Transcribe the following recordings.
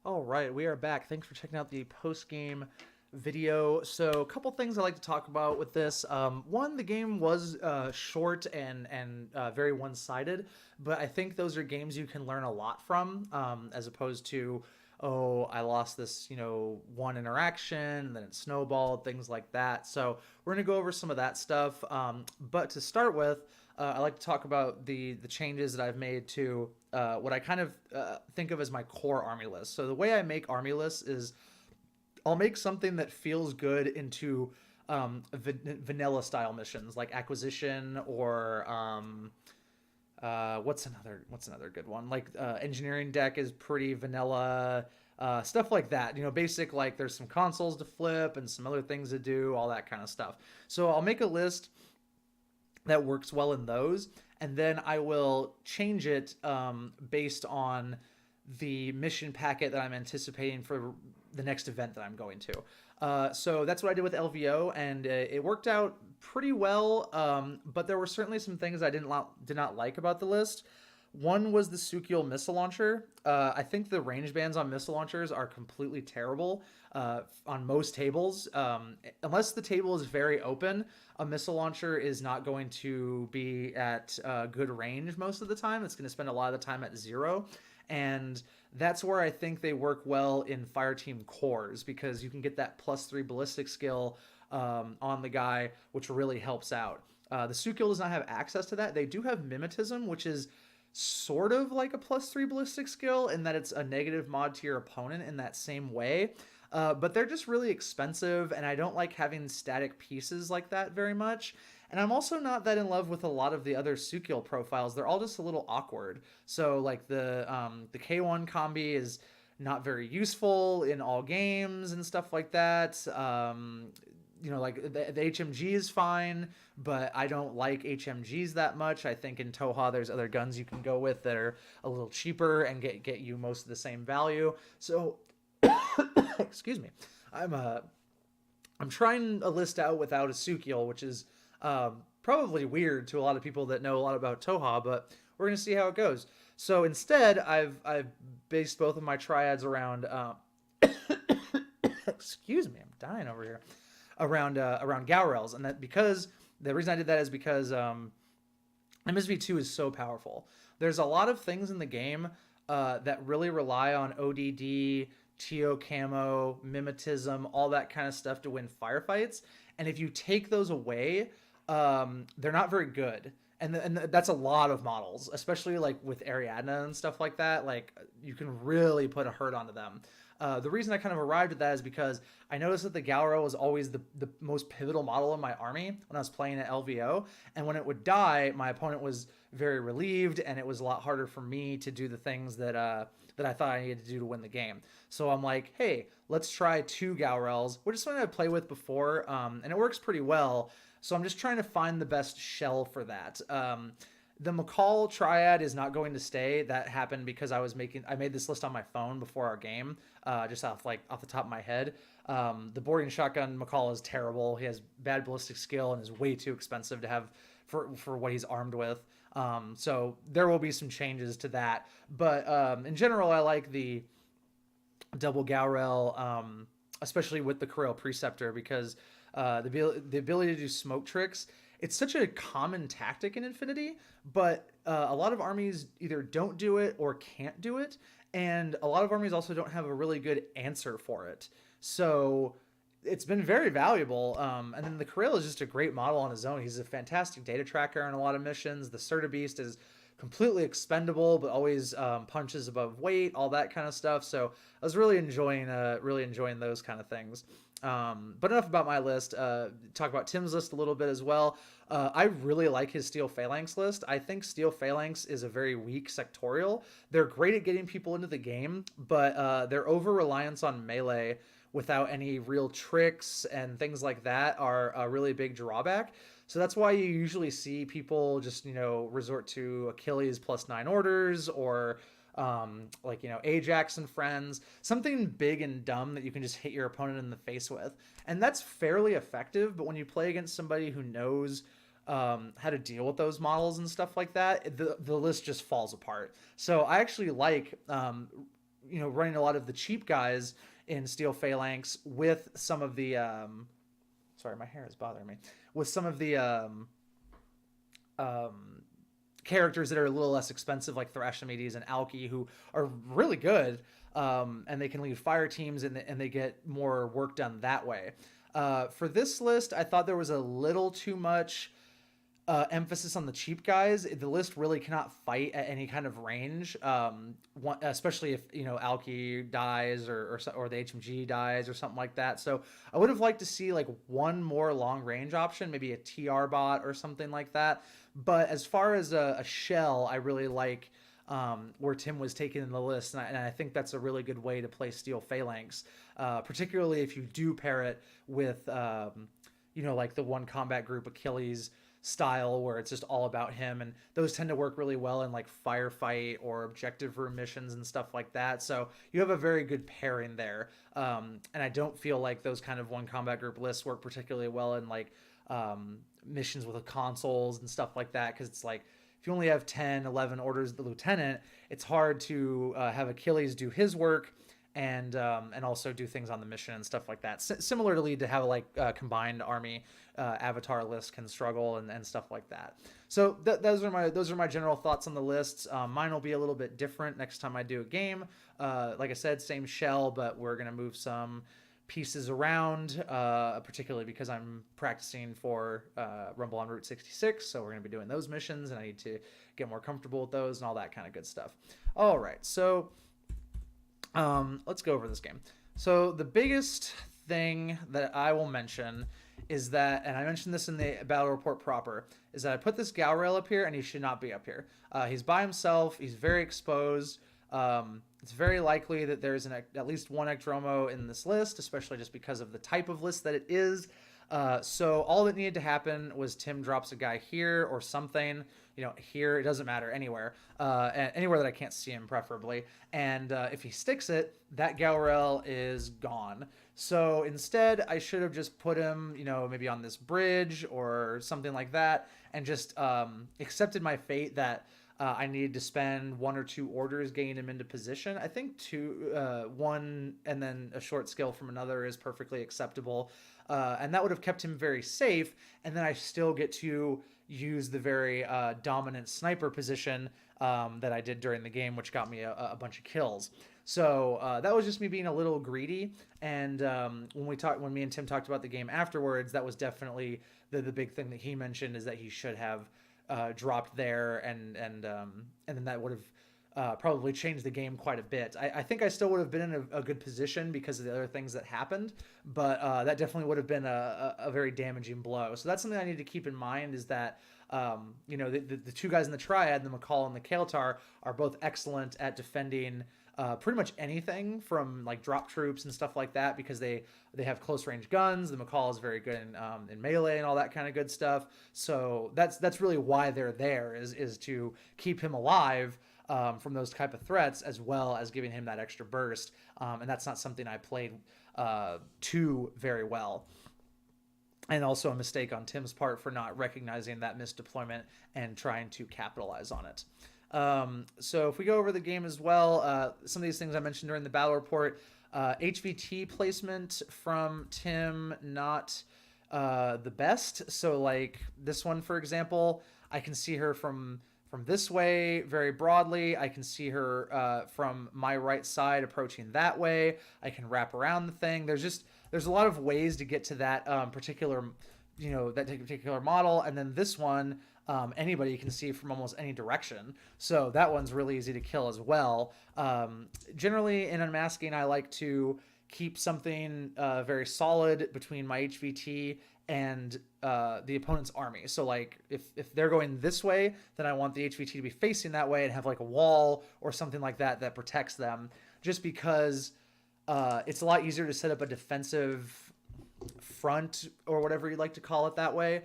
All right, we are back. Thanks for checking out the post-game video. So, a couple things I like to talk about with this. One, the game was short and very one-sided, but I think those are games you can learn a lot from, as opposed to, oh, I lost this, one interaction, then it snowballed, things like that. So, we're gonna go over some of that stuff. But to start with, I like to talk about the changes that I've made to what I kind of think of as my core army list. So the way I make army lists is I'll make something that feels good into vanilla style missions like acquisition or what's another good one, like engineering deck is pretty vanilla. Stuff like that, basic, like there's some consoles to flip and some other things to do, all that kind of stuff. So I'll make a list that works well in those, and then I will change it based on the mission packet that I'm anticipating for the next event that I'm going to. So that's what I did with LVO, and it worked out pretty well. But there were certainly some things I did not like about the list. One was the Sukiel missile launcher. I think the range bands on missile launchers are completely terrible on most tables. Unless the table is very open, a missile launcher is not going to be at good range most of the time. It's going to spend a lot of the time at zero. And that's where I think they work well in Fireteam cores, because you can get that +3 ballistic skill on the guy, which really helps out. The Sukiel does not have access to that. They do have Mimetism, which is sort of like a +3 ballistic skill in that it's a negative mod to your opponent in that same way. But they're just really expensive, and I don't like having static pieces like that very much. And I'm also not that in love with a lot of the other Sukiel profiles. They're all just a little awkward. So like the K1 combi is not very useful in all games and stuff like that. Like the HMG is fine, but I don't like HMGs that much. I think in Toha there's other guns you can go with that are a little cheaper and get you most of the same value. So excuse me. I'm trying a list out without a Sukiel, which is probably weird to a lot of people that know a lot about Toha, but we're gonna see how it goes. So instead, I've based both of my triads around. Excuse me, I'm dying over here. Around Gaurels, and that because the reason I did that is because MSV2 is so powerful. There's a lot of things in the game that really rely on ODD, TO camo, mimetism, all that kind of stuff to win firefights. And if you take those away, they're not very good. And that's a lot of models, especially like with Ariadna and stuff like that. Like you can really put a hurt onto them. The reason I kind of arrived at that is because I noticed that the Galro was always the most pivotal model in my army when I was playing at LVO. And when it would die, my opponent was very relieved, and it was a lot harder for me to do the things that I thought I needed to do to win the game. So I'm like, hey, let's try 2 Gaurels, which is something I played with before, and it works pretty well. So I'm just trying to find the best shell for that. The McCall triad is not going to stay. That happened because I made this list on my phone before our game, just off the top of my head. The boarding shotgun McCall is terrible. He has bad ballistic skill and is way too expensive to have for what he's armed with. So there will be some changes to that. But in general, I like the double Gaurel, especially with the Corel Preceptor, because the ability to do smoke tricks, it's such a common tactic in Infinity, but a lot of armies either don't do it or can't do it, and a lot of armies also don't have a really good answer for it. So it's been very valuable. And then the Corel is just a great model on his own. He's a fantastic data tracker in a lot of missions. The Serta Beast is completely expendable, but always punches above weight, all that kind of stuff. So I was really enjoying those kind of things. But enough about my list. Talk about Tim's list a little bit as well. I really like his Steel Phalanx list. I think Steel Phalanx is a very weak sectorial. They're great at getting people into the game, but their over-reliance on melee without any real tricks and things like that are a really big drawback. So that's why you usually see people just, resort to Achilles +9 orders, or Ajax and friends, something big and dumb that you can just hit your opponent in the face with. And that's fairly effective, but when you play against somebody who knows how to deal with those models and stuff like that, the list just falls apart. So I actually like running a lot of the cheap guys in Steel Phalanx with some of the sorry, my hair is bothering me, with some of the um, characters that are a little less expensive, like Thrashomedes and Alki, who are really good, and they can lead fire teams, and they get more work done that way. For this list, I thought there was a little too much emphasis on the cheap guys. The list really cannot fight at any kind of range, especially if Alki dies or the HMG dies or something like that. So I would have liked to see like one more long range option, maybe a TR bot or something like that. But as far as a shell, I really like where Tim was taken in the list, and I think that's a really good way to play Steel Phalanx, particularly if you do pair it with like the one combat group Achilles style, where it's just all about him, and those tend to work really well in like firefight or objective room missions and stuff like that. So you have a very good pairing there, and I don't feel like those kind of one combat group lists work particularly well in like missions with the consoles and stuff like that, because it's like if you only have 10-11 orders of the lieutenant, it's hard to have Achilles do his work and also do things on the mission and stuff like that. Similarly, to have like combined army avatar list can struggle and stuff like that. So those are my general thoughts on the lists. Mine will be a little bit different next time I do a game. Like I said, same shell, but we're gonna move some pieces around, particularly because I'm practicing for Rumble on Route 66. So we're gonna be doing those missions, and I need to get more comfortable with those and all that kind of good stuff. All right, so let's go over this game. So the biggest thing that I will mention is that, and I mentioned this in the battle report proper, is that I put this Galrail up here, and he should not be up here. He's by himself. He's very exposed. It's very likely that there's at least one Ekdromo in this list, especially just because of the type of list that it is. So all that needed to happen was Tim drops a guy here or something, here, it doesn't matter, anywhere, anywhere that I can't see him preferably. And if he sticks it, that Galrail is gone. So instead, I should have just put him, maybe on this bridge or something like that, and just accepted my fate that I needed to spend 1 or 2 orders getting him into position. I think one and then a short skill from another is perfectly acceptable. And that would have kept him very safe. And then I still get to use the very dominant sniper position that I did during the game, which got me a bunch of kills. So that was just me being a little greedy. And when me and Tim talked about the game afterwards, that was definitely the big thing that he mentioned, is that he should have dropped there, and then that would have probably changed the game quite a bit. I think I still would have been in a good position because of the other things that happened, but that definitely would have been a very damaging blow. So that's something I need to keep in mind, is that the 2 guys in the triad, the McCall and the Kael'thar, are both excellent at defending pretty much anything from like drop troops and stuff like that, because they have close range guns. The McCall is very good in melee and all that kind of good stuff. So that's really why they're there, is to keep him alive from those type of threats, as well as giving him that extra burst. And that's not something I played too very well. And also a mistake on Tim's part for not recognizing that misdeployment and trying to capitalize on it. So if we go over the game as well, some of these things I mentioned during the battle report, HVT placement from Tim, not the best. So like this one, for example, I can see her from this way very broadly. I can see her from my right side approaching that way. I can wrap around the thing. There's a lot of ways to get to that particular model. And then this one, anybody can see from almost any direction. So that one's really easy to kill as well. Generally in unmasking, I like to keep something very solid between my HVT and the opponent's army. So like if they're going this way, then I want the HVT to be facing that way and have like a wall or something like that protects them, just because it's a lot easier to set up a defensive front, or whatever you like to call it, that way.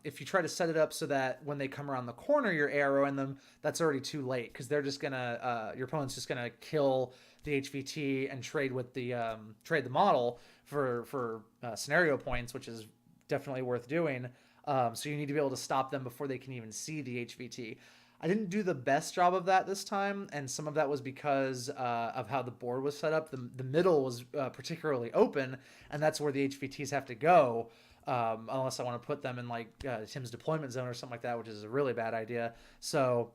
If you try to set it up so that when they come around the corner you're arrowing them, that's already too late, because they're just gonna your opponent's just gonna kill the HVT and trade the model for scenario points, which is definitely worth doing. So you need to be able to stop them before they can even see the HVT. I didn't do the best job of that this time, and some of that was because of how the board was set up. The middle was particularly open, and that's where the HVTs have to go, unless I want to put them in like Tim's deployment zone or something like that, which is a really bad idea. So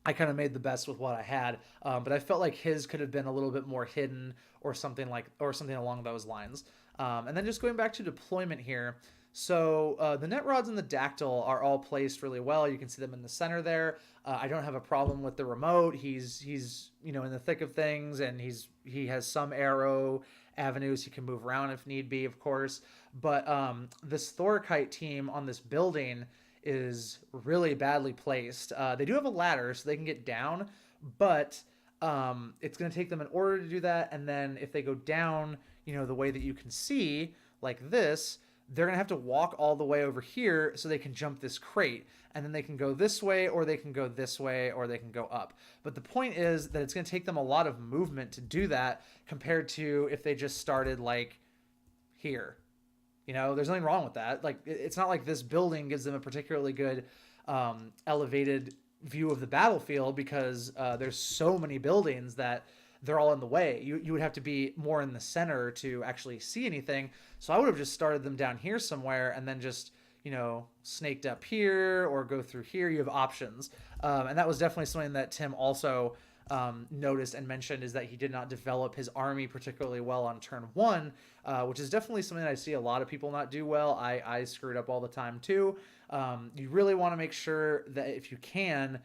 I kind of made the best with what I had, but I felt like his could have been a little bit more hidden or something along those lines. And then just going back to deployment here. So the net rods and the dactyl are all placed really well. You can see them in the center there. I don't have a problem with the remote. He's in the thick of things, and he has some arrow avenues he can move around if need be, of course. But this Thorkite team on this building is really badly placed. They do have a ladder so they can get down, but it's going to take them in order to do that. And then if they go down, the way that you can see, like this, they're going to have to walk all the way over here so they can jump this crate. And then they can go this way, or they can go this way, or they can go up. But the point is that it's going to take them a lot of movement to do that compared to if they just started like here. There's nothing wrong with that. Like, it's not like this building gives them a particularly good elevated view of the battlefield, because there's so many buildings that they're all in the way. You would have to be more in the center to actually see anything. So I would have just started them down here somewhere and then just, snaked up here or go through here. You have options. And that was definitely something that Tim also noticed and mentioned, is that he did not develop his army particularly well on turn 1, which is definitely something that I see a lot of people not do well. I screwed up all the time too. You really want to make sure that if you can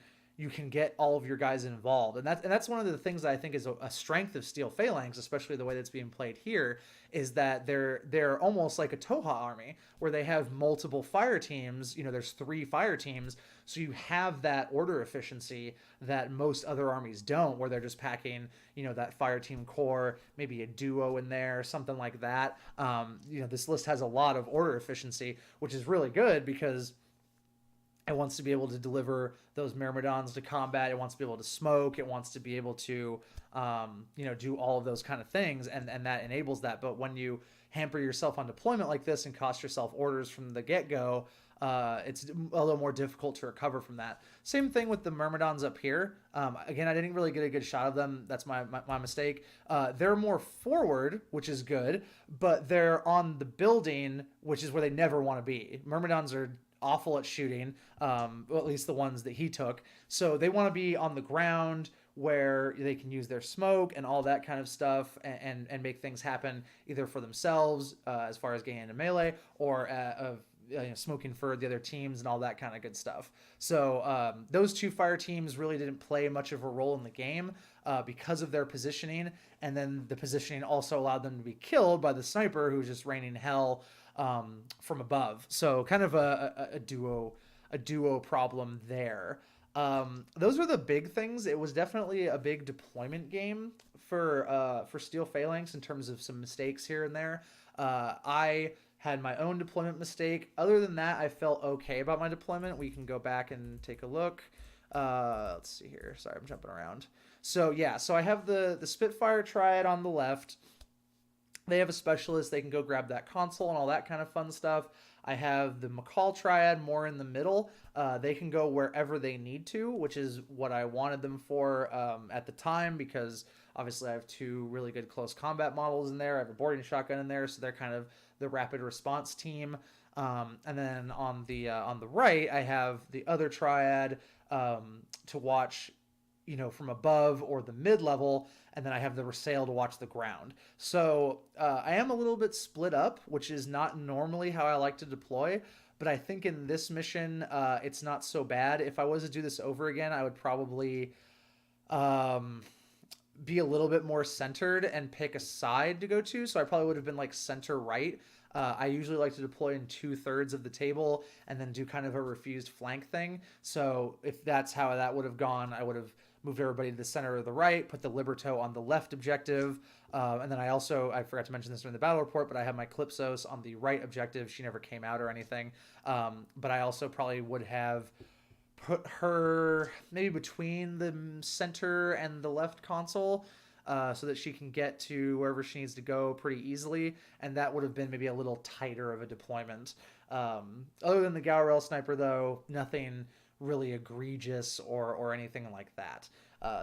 get all of your guys involved. And that's one of the things that I think is a strength of Steel Phalanx, especially the way that's being played here, is that they're almost like a Toha army, where they have multiple fire teams. There's 3 fire teams, so you have that order efficiency that most other armies don't, where they're just packing, that fire team core, maybe a duo in there, something like that. This list has a lot of order efficiency, which is really good because it wants to be able to deliver those Myrmidons to combat. It wants to be able to smoke. It wants to be able to, do all of those kind of things, and that enables that. But when you hamper yourself on deployment like this and cost yourself orders from the get-go, it's a little more difficult to recover from that. Same thing with the Myrmidons up here. Again, I didn't really get a good shot of them. That's my mistake. They're more forward, which is good, but they're on the building, which is where they never want to be. Myrmidons are awful at shooting, well, at least the ones that he took. So they want to be on the ground where they can use their smoke and all that kind of stuff, and make things happen either for themselves, as far as getting into melee, or smoking for the other teams and all that kind of good stuff. So those 2 fire teams really didn't play much of a role in the game because of their positioning, and then the positioning also allowed them to be killed by the sniper, who was just raining hell from above. So kind of a duo problem there. Those are the big things. It was definitely a big deployment game for Steel Phalanx in terms of some mistakes here and there. I had my own deployment mistake. Other than that, I felt okay about my deployment. We can go back and take a look. Let's see here. Sorry, I'm jumping around. So yeah, so I have the Spitfire Triad on the left. They have a specialist. They can go grab that console and all that kind of fun stuff. I have the McCall Triad more in the middle. They can go wherever they need to, which is what I wanted them for at the time, because obviously I have 2 really good close combat models in there. I have a boarding shotgun in there, so they're kind of the rapid response team. And then on the right, I have the other Triad to watch, from above or the mid-level, and then I have the Rasail to watch the ground. So I am a little bit split up, which is not normally how I like to deploy, but I think in this mission, it's not so bad. If I was to do this over again, I would probably be a little bit more centered and pick a side to go to. So I probably would have been like center right. I usually like to deploy in 2/3 of the table and then do kind of a refused flank thing. So if that's how that would have gone, I would have moved everybody to the center or the right, put the Liberto on the left objective. And then I forgot to mention this during the battle report, but I have my Calypsos on the right objective. She never came out or anything. But I also probably would have put her maybe between the center and the left console, so that she can get to wherever she needs to go pretty easily. And that would have been maybe a little tighter of a deployment. Other than the Gaurel sniper, though, nothing really egregious or anything like that.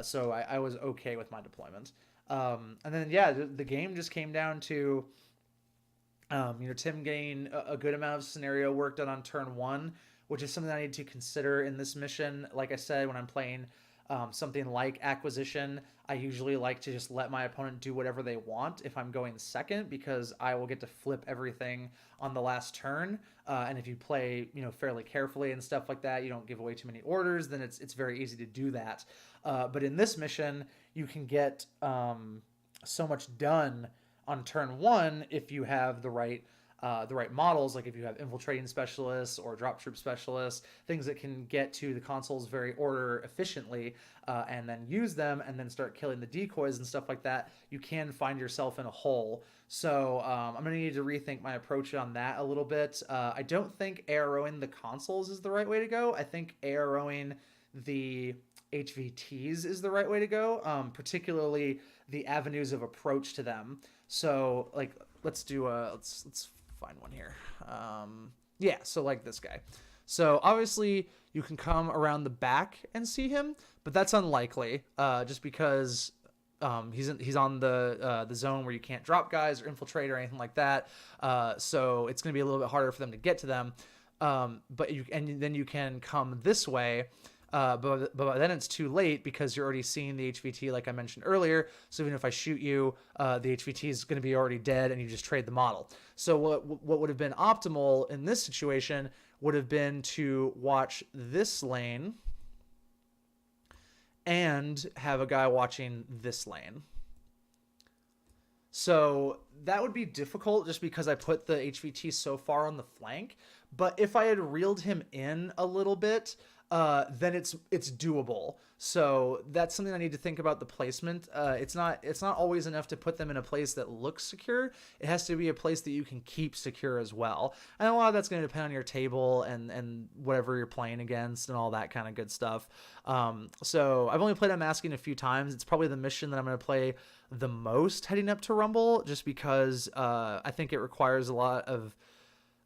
So I was okay with my deployment. And then yeah, the game just came down to Tim getting a good amount of scenario work done on turn one, which is something I need to consider in this mission. Like I said, when I'm playing something like acquisition, I usually like to just let my opponent do whatever they want if I'm going second, because I will get to flip everything on the last turn. And if you play, fairly carefully and stuff like that, you don't give away too many orders, then it's very easy to do that. But in this mission, you can get so much done on turn one if you have the right models, like if you have infiltrating specialists or drop troop specialists, things that can get to the consoles very order efficiently, and then use them and then start killing the decoys and stuff like that, you can find yourself in a hole. So I'm going to need to rethink my approach on that a little bit. I don't think AROing the consoles is the right way to go. I think AROing the HVTs is the right way to go, particularly the avenues of approach to them. So like, let's find one here. Yeah, so like this guy. So obviously you can come around the back and see him, but that's unlikely, just because he's on the zone where you can't drop guys or infiltrate or anything like that. So it's going to be a little bit harder for them to get to them. But then you can come this way. But then it's too late because you're already seeing the HVT, like I mentioned earlier. So even if I shoot you, the HVT is going to be already dead, and you just trade the model. So what would have been optimal in this situation would have been to watch this lane and have a guy watching this lane. So that would be difficult just because I put the HVT so far on the flank. But if I had reeled him in a little bit, then it's doable. So that's something I need to think about the placement. It's not always enough to put them in a place that looks secure. It has to be a place that you can keep secure as well. And a lot of that's going to depend on your table and whatever you're playing against and all that kind of good stuff. So I've only played Unmasking a few times. It's probably the mission that I'm going to play the most heading up to Rumble, just because I think it requires a lot of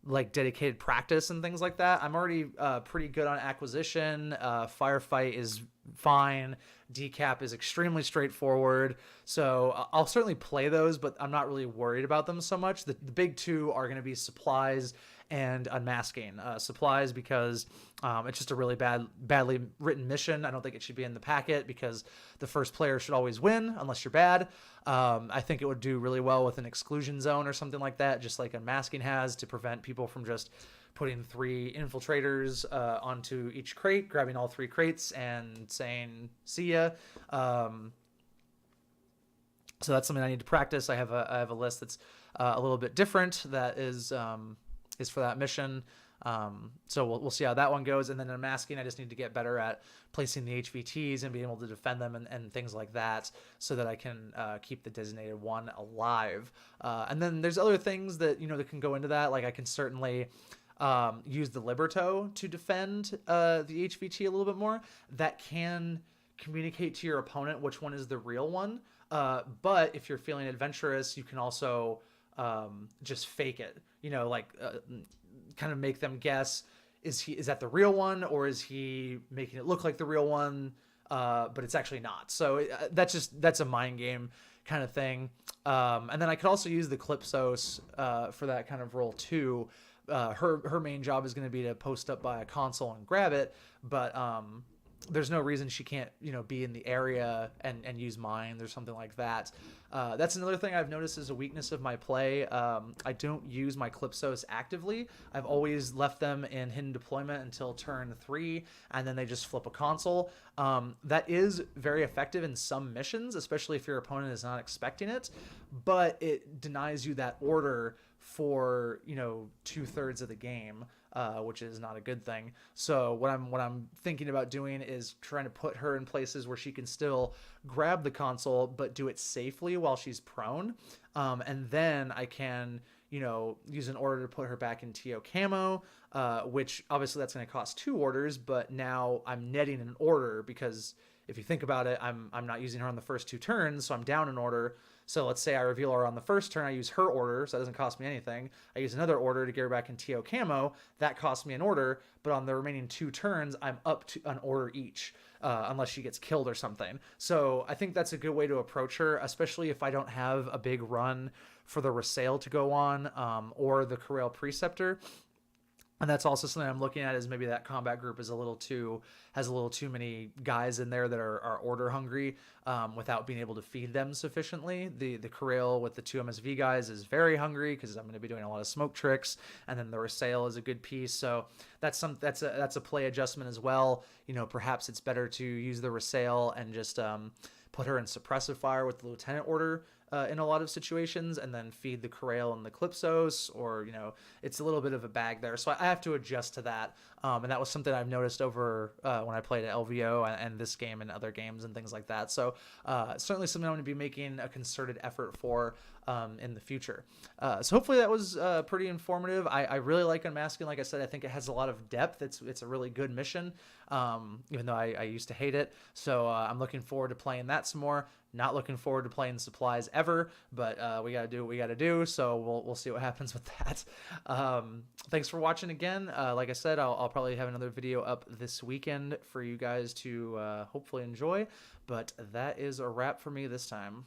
like dedicated practice and things like that. I'm already pretty good on acquisition. Firefight is fine. Decap is extremely straightforward. So I'll certainly play those, but I'm not really worried about them so much. The big two are going to be supplies and unmasking. Supplies because it's just a really badly written mission. I don't think it should be in the packet because the first player should always win unless you're bad. I think it would do really well with an exclusion zone or something like that, just like unmasking has, to prevent people from just putting 3 infiltrators onto each crate, grabbing all 3 crates and saying see ya. So that's something I need to practice. I have a list that's a little bit different that is for that mission. So we'll see how that one goes. And then in masking, I just need to get better at placing the HVTs and being able to defend them and things like that, so that I can keep the designated one alive. And then there's other things that that can go into that. Like I can certainly use the Liberto to defend the HVT a little bit more. That can communicate to your opponent which one is the real one. But if you're feeling adventurous, you can also just fake it. Kind of make them guess, is that the real one, or is he making it look like the real one, but it's actually not. So that's a mind game kind of thing. And then I could also use the Calypsos for that kind of role too. Her main job is going to be to post up by a console and grab it, but there's no reason she can't be in the area and use mines or something like that. That's another thing I've noticed is a weakness of my play. I don't use my Calypsos actively. I've always left them in hidden deployment until turn 3, and then they just flip a console. That is very effective in some missions, especially if your opponent is not expecting it, but it denies you that order for 2/3 of the game, which is not a good thing. So what I'm thinking about doing is trying to put her in places where she can still grab the console but do it safely while she's prone, and then I can use an order to put her back in TO camo, which obviously that's going to cost 2 orders, but now I'm netting an order because if you think about it, I'm not using her on the first 2 turns, so I'm down an order. So let's say I reveal her on the first turn, I use her order, so that doesn't cost me anything. I use another order to get her back in TO camo, that costs me an order, but on the remaining 2 turns, I'm up to an order each, unless she gets killed or something. So I think that's a good way to approach her, especially if I don't have a big run for the Resale to go on, or the Corel Preceptor. And that's also something I'm looking at, is maybe that combat group is has a little too many guys in there that are order hungry, without being able to feed them sufficiently. The Corel with the 2 MSV guys is very hungry because I'm going to be doing a lot of smoke tricks, and then the Resale is a good piece. So that's a play adjustment as well. You know, perhaps it's better to use the Resale and just put her in suppressive fire with the Lieutenant order, in a lot of situations, and then feed the Corel and the Calypsos, or, you know, it's a little bit of a bag there. So I have to adjust to that. And that was something I've noticed over when I played at LVO and this game and other games and things like that. So certainly something I'm going to be making a concerted effort for in the future. So hopefully that was pretty informative. I really like Unmasking. Like I said, I think it has a lot of depth. It's a really good mission, even though I used to hate it. So I'm looking forward to playing that some more. Not looking forward to playing supplies ever, but we got to do what we got to do. So we'll see what happens with that. Thanks for watching again. Like I said, I'll probably have another video up this weekend for you guys to hopefully enjoy. But that is a wrap for me this time.